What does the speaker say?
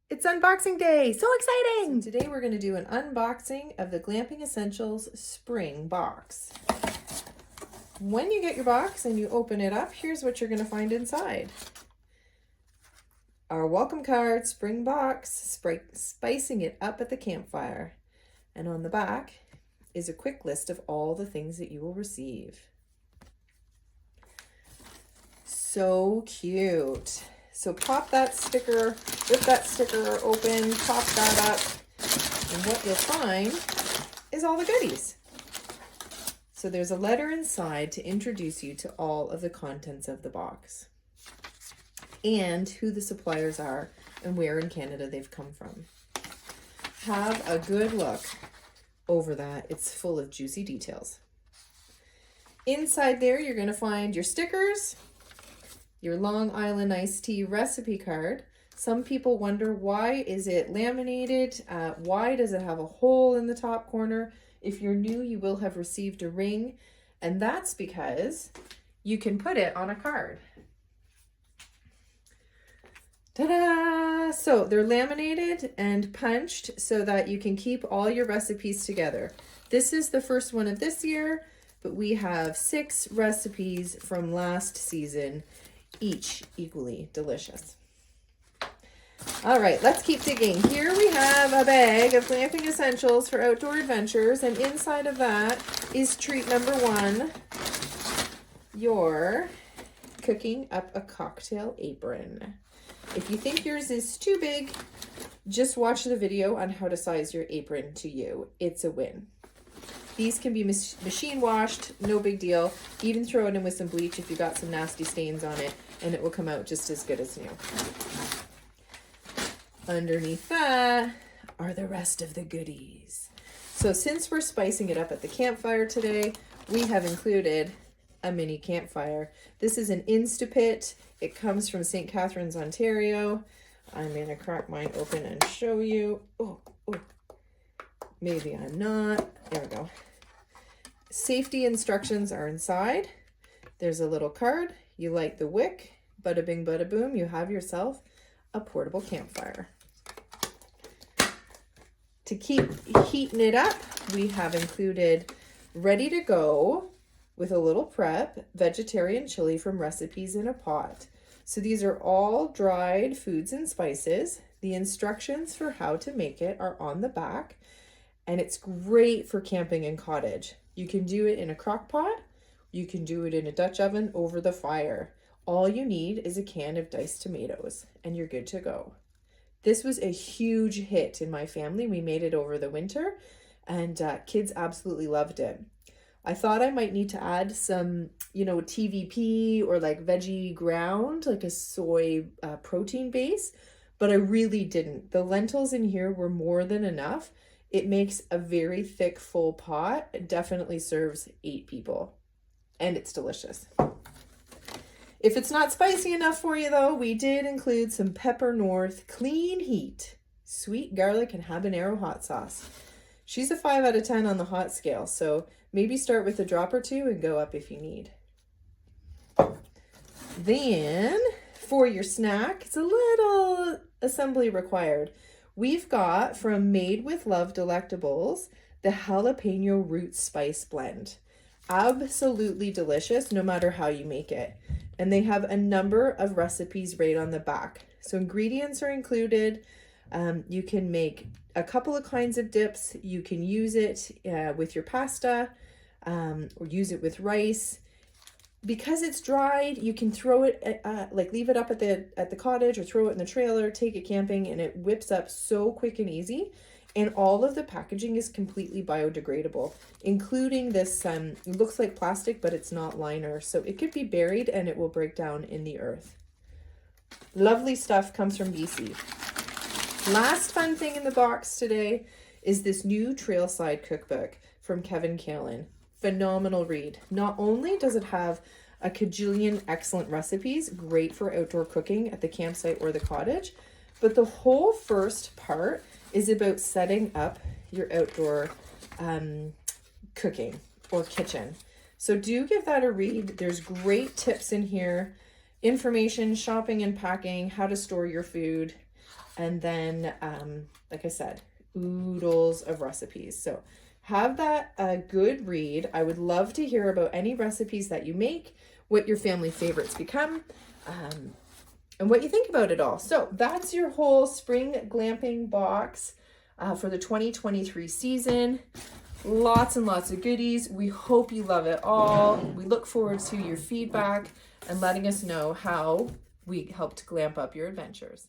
It's unboxing day! So exciting! So today we're going to do an unboxing of the Glamping Essentials Spring Box. When you get your box and you open it up, here's what you're going to find inside. Our welcome card, Spring Box, spicing it up at the campfire. And on the back is a quick list of all the things that you will receive. So cute. So pop that sticker, rip that sticker open, pop that up, and what you'll find is all the goodies. So there's a letter inside to introduce you to all of the contents of the box and who the suppliers are and where in Canada they've come from. Have a good look over that. It's full of juicy details. Inside there, you're going to find your stickers, your Long Island iced tea recipe card. Some people wonder, why is it laminated? Why does it have a hole in the top corner? If you're new, you will have received a ring, and that's because you can put it on a card. Ta-da! So they're laminated and punched so that you can keep all your recipes together. This is the first one of this year, but we have 6 recipes from last season, each equally delicious. All right, let's keep digging. Here we have a bag of glamping essentials for outdoor adventures, and inside of that is treat number 1, your cooking up a cocktail apron. If you think yours is too big, just watch the video on how to size your apron to you. It's a win. These can be machine washed, no big deal. Even throw it in with some bleach if you got some nasty stains on it, and it will come out just as good as new. Underneath that are the rest of the goodies. So since we're spicing it up at the campfire today, we have included a mini campfire. This is an Instapit. It comes from St. Catharines, Ontario. I'm going to crack mine open and show you. Oh, maybe I'm not. There we go. Safety instructions are inside. There's a little card. You light the wick. Bada bing, bada boom. You have yourself a portable campfire. To keep heating it up, we have included ready to go with a little prep vegetarian chili from Recipes in a Pot. So these are all dried foods and spices. The instructions for how to make it are on the back, and it's great for camping and cottage. You can do it in a crock pot. You can do it in a Dutch oven over the fire. All you need is a can of diced tomatoes, and you're good to go. This was a huge hit in my family. We made it over the winter, and kids absolutely loved it. I thought I might need to add some, TVP or like veggie ground, like a soy protein base, but I really didn't. The lentils in here were more than enough. It makes a very thick, full pot. It definitely serves 8 people, and it's delicious. If it's not spicy enough for you, though, we did include some Pepper North Clean Heat sweet garlic and habanero hot sauce. She's a 5 out of 10 on the hot scale, so maybe start with a drop or 2 and go up if you need. Then, for your snack, it's a little assembly required. We've got from Made with Love Delectables the jalapeno root spice blend. Absolutely delicious no matter how you make it. And they have a number of recipes right on the back. So ingredients are included. You can make a couple of kinds of dips. You can use it with your pasta or use it with rice. Because it's dried, you can throw it, leave it up at the cottage or throw it in the trailer, take it camping, and it whips up so quick and easy. And all of the packaging is completely biodegradable, including this, it looks like plastic, but it's not liner. So it could be buried and it will break down in the earth. Lovely stuff comes from BC. Last fun thing in the box today is this new Trailside cookbook from Kevin Kalin. Phenomenal read. Not only does it have a cajillion excellent recipes, great for outdoor cooking at the campsite or the cottage, but the whole first part is about setting up your outdoor cooking or kitchen. So do give that a read. There's great tips in here, information, shopping and packing, how to store your food. And then, like I said, oodles of recipes. So have that a good read. I would love to hear about any recipes that you make, what your family favorites become, and what you think about it all. So that's your whole spring glamping box for the 2023 season. Lots and lots of goodies. We hope you love it all. We look forward to your feedback and letting us know how we helped glamp up your adventures.